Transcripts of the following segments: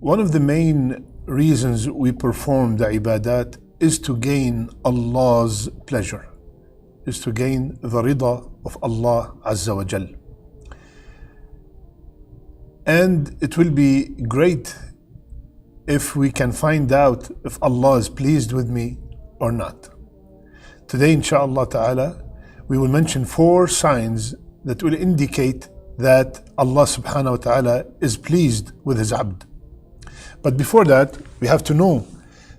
One of the main reasons we perform the ibadat is to gain Allah's pleasure, is to gain the Rida of Allah Azza wa Jal. And it will be great if we can find out if Allah is pleased with me or not. Today, inshallah ta'ala, we will mention 4 signs that will indicate that Allah subhanahu wa ta'ala is pleased with his abd. But before that, we have to know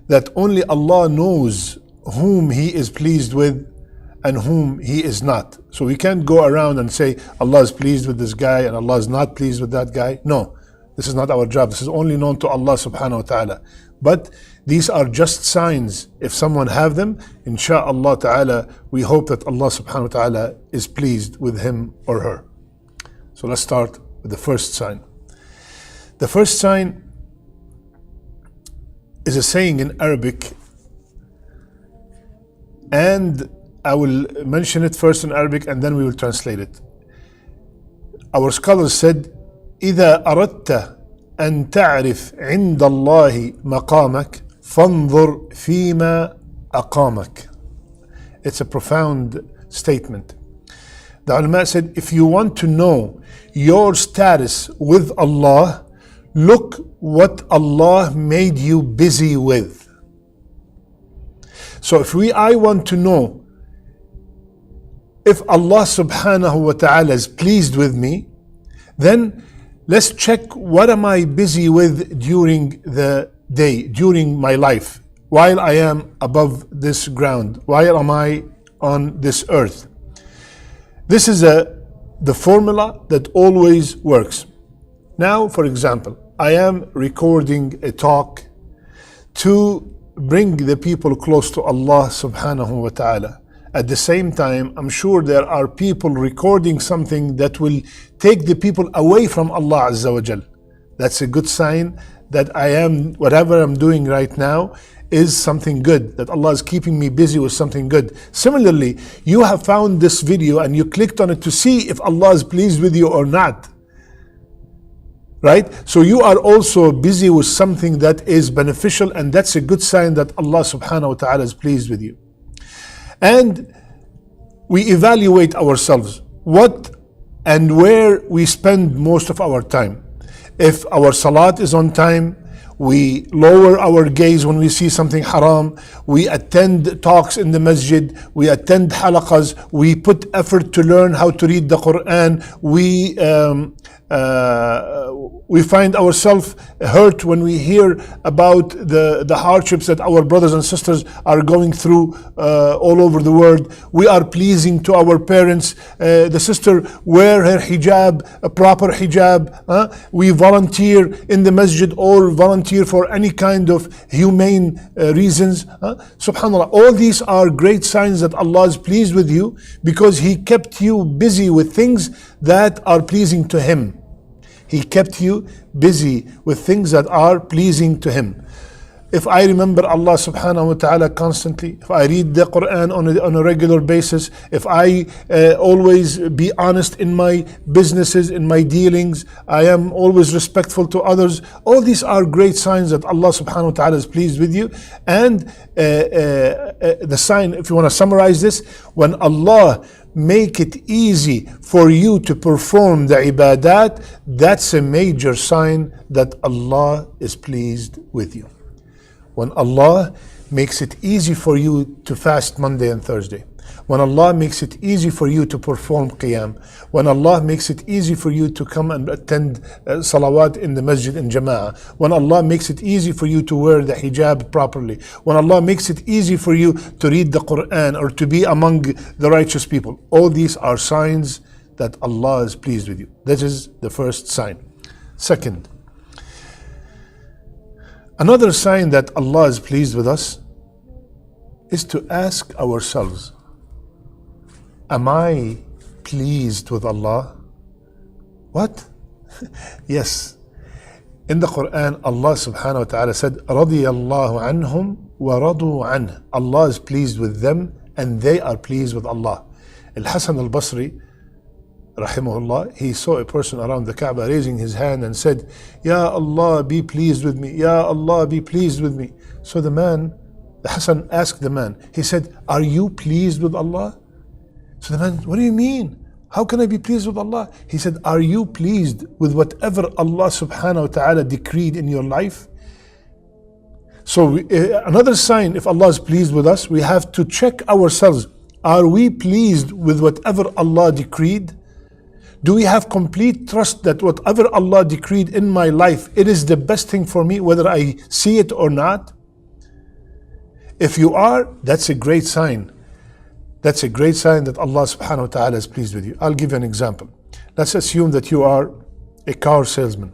that only Allah knows whom He is pleased with and whom He is not. So we can't go around and say Allah is pleased with this guy and Allah is not pleased with that guy. No, this is not our job. This is only known to Allah subhanahu wa ta'ala. But these are just signs. If someone have them, insha'Allah ta'ala, we hope that Allah subhanahu wa ta'ala is pleased with him or her. So let's start with the first sign. The first sign is a saying in Arabic, and I will mention it first in Arabic and then we will translate it. Our scholars said, إذا أردت أن تعرف عند الله مقامك فانظر فيما أقامك. It's a profound statement. The ulama said, if you want to know your status with Allah, look what Allah made you busy with. So if I want to know if Allah subhanahu wa ta'ala is pleased with me, then let's check what am I busy with during the day, during my life, while I am above this ground, while am I on this earth. This is the formula that always works. Now, for example, I am recording a talk to bring the people close to Allah subhanahu wa ta'ala. At the same time, I'm sure there are people recording something that will take the people away from Allah Azza wa Jal. That's a good sign that whatever I'm doing right now is something good, that Allah is keeping me busy with something good. Similarly, you have found this video and you clicked on it to see if Allah is pleased with you or not. Right? So you are also busy with something that is beneficial, and that's a good sign that Allah subhanahu wa ta'ala is pleased with you. And we evaluate ourselves, what and where we spend most of our time. If our salat is on time, we lower our gaze when we see something haram, we attend talks in the masjid, we attend halaqas, we put effort to learn how to read the Quran, we find ourselves hurt when we hear about the hardships that our brothers and sisters are going through all over the world. We are pleasing to our parents. The sister wear her hijab, a proper hijab. We volunteer in the masjid or volunteer for any kind of humane reasons. Subhanallah, all these are great signs that Allah is pleased with you because He kept you busy with things that are pleasing to Him. He kept you busy with things that are pleasing to Him. If I remember Allah subhanahu wa ta'ala constantly, if I read the Quran on a regular basis, if I always be honest in my businesses, in my dealings, I am always respectful to others, all these are great signs that Allah subhanahu wa ta'ala is pleased with you. And the sign, if you want to summarize this, when Allah make it easy for you to perform the ibadat, that's a major sign that Allah is pleased with you. When Allah makes it easy for you to fast Monday and Thursday, when Allah makes it easy for you to perform qiyam, when Allah makes it easy for you to come and attend salawat in the masjid in jama'ah, when Allah makes it easy for you to wear the hijab properly, when Allah makes it easy for you to read the Quran or to be among the righteous people, all these are signs that Allah is pleased with you. That is the first sign. Second, another sign that Allah is pleased with us is to ask ourselves, am I pleased with Allah? What? Yes. In the Quran, Allah subhanahu wa ta'ala said, رَضِيَ اللَّهُ عَنْهُمْ وَرَضُوا عَنْهُ. Allah is pleased with them and they are pleased with Allah. Al-Hasan al-Basri rahimahullah, he saw a person around the Kaaba raising his hand and said, Ya Allah, be pleased with me. Ya Allah, be pleased with me. So the Hassan asked the man, he said, are you pleased with Allah? So the man, what do you mean? How can I be pleased with Allah? He said, are you pleased with whatever Allah subhanahu wa ta'ala decreed in your life? So another sign, if Allah is pleased with us, we have to check ourselves. Are we pleased with whatever Allah decreed? Do we have complete trust that whatever Allah decreed in my life, it is the best thing for me, whether I see it or not? If you are, that's a great sign. That's a great sign that Allah subhanahu wa ta'ala is pleased with you. I'll give you an example. Let's assume that you are a car salesman.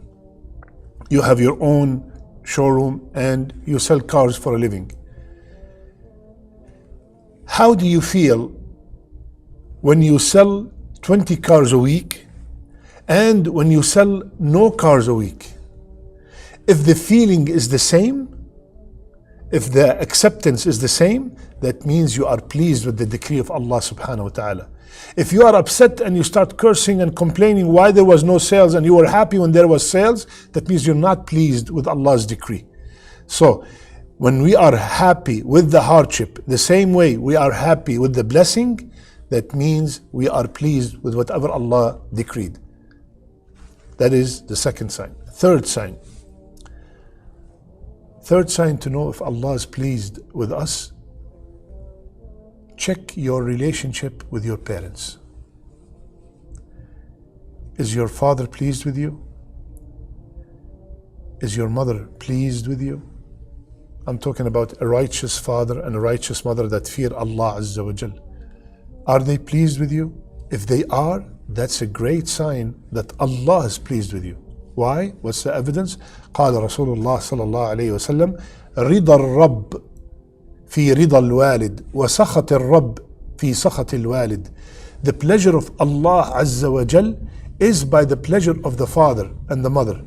You have your own showroom and you sell cars for a living. How do you feel when you sell 20 cars a week and when you sell no cars a week? If the feeling is the same, if the acceptance is the same, that means you are pleased with the decree of Allah subhanahu wa ta'ala. If you are upset and you start cursing and complaining why there was no sales and you were happy when there was sales, that means you're not pleased with Allah's decree. So when we are happy with the hardship, the same way we are happy with the blessing, that means we are pleased with whatever Allah decreed. That is the second sign. Third sign to know if Allah is pleased with us, check your relationship with your parents. Is your father pleased with you? Is your mother pleased with you? I'm talking about a righteous father and a righteous mother that fear Allah Azza wa Jal. Are they pleased with you? If they are, that's a great sign that Allah is pleased with you. Why? What's the evidence? قال رسول الله صلى الله عليه وسلم رضا الرب في رضا الوالد وسخط الرب في سخط الوالد. The pleasure of Allah Azza wa Jal is by the pleasure of the father and the mother.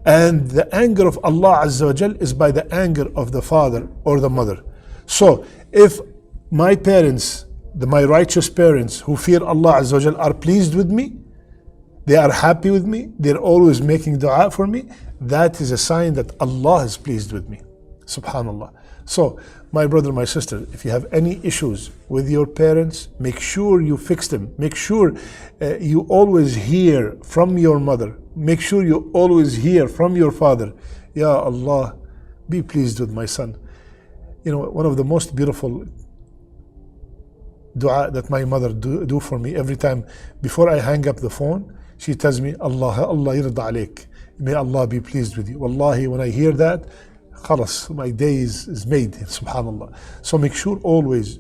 And the anger of Allah Azza wa Jal is by the anger of the father or the mother. So if my parents, my righteous parents who fear Allah Azza wa Jal are pleased with me, they are happy with me, they're always making dua for me, that is a sign that Allah is pleased with me. Subhanallah. So, my brother, my sister, if you have any issues with your parents, make sure you fix them. Make sure you always hear from your mother. Make sure you always hear from your father. Ya Allah, be pleased with my son. You know, one of the most beautiful dua that my mother do for me every time before I hang up the phone, she tells me, Allah yirda alayk. May Allah be pleased with you. Wallahi, when I hear that, khalas, my day is made, subhanallah. So make sure always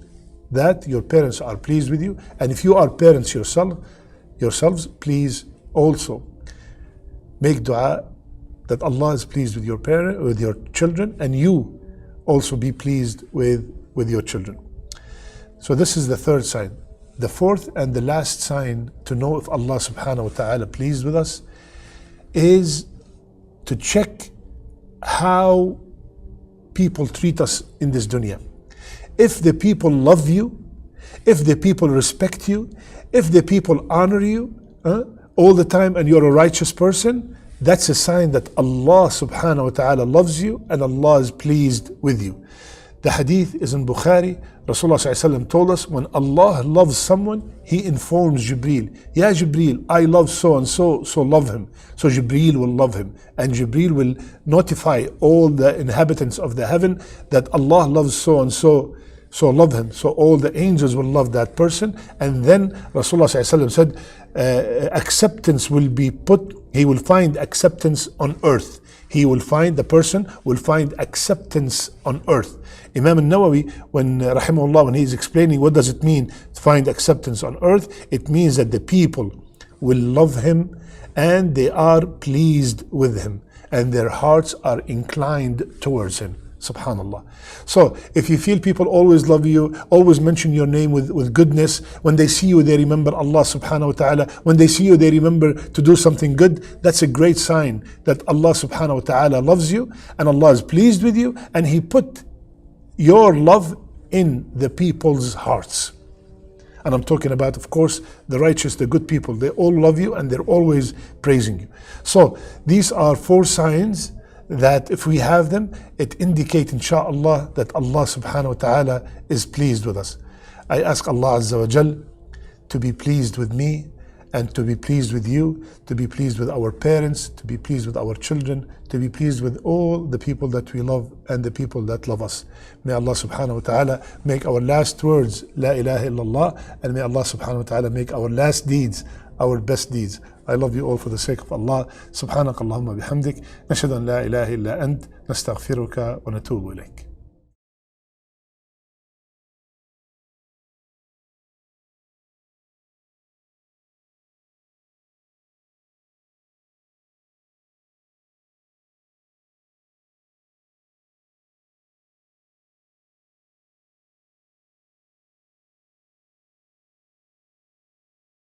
that your parents are pleased with you. And if you are parents yourselves, please also make dua that Allah is pleased with your children, and you also be pleased with your children. So this is the third sign. The fourth and the last sign to know if Allah subhanahu wa ta'ala pleased with us is to check how people treat us in this dunya. If the people love you, if the people respect you, if the people honor you all the time and you're a righteous person, that's a sign that Allah subhanahu wa ta'ala loves you and Allah is pleased with you. The hadith is in Bukhari. Rasulullah sallallahu alaihi wasallam told us, when Allah loves someone, He informs Jibreel. Ya Jibreel, I love so and so, so love him. So Jibreel will love him. And Jibreel will notify all the inhabitants of the heaven that Allah loves so and so, so love him. So all the angels will love that person. And then Rasulullah sallallahu alaihi wasallam said, acceptance will be put, he will find acceptance on earth. The person will find acceptance on earth. Imam al-Nawawi, when rahimahullah, when he is explaining what does it mean to find acceptance on earth, it means that the people will love him and they are pleased with him and their hearts are inclined towards him. Subhanallah. So if you feel people always love you, always mention your name with goodness, when they see you they remember Allah subhanahu wa ta'ala, when they see you they remember to do something good, that's a great sign that Allah subhanahu wa ta'ala loves you and Allah is pleased with you and He put your love in the people's hearts. And I'm talking about, of course, the righteous, the good people. They all love you and they're always praising you. So these are 4 signs that if we have them, it indicates, inshallah, that Allah subhanahu wa ta'ala is pleased with us. I ask Allah Azza wa Jal to be pleased with me and to be pleased with you, to be pleased with our parents, to be pleased with our children, to be pleased with all the people that we love and the people that love us. May Allah subhanahu wa ta'ala make our last words La ilaha illallah, and may Allah subhanahu wa ta'ala make our last deeds our best deeds. I love you all for the sake of Allah. Subhanak Allahumma bihamdik. Nashhadu an la ilaha illa ant. Nastaghfiruka wa natubu ilayk.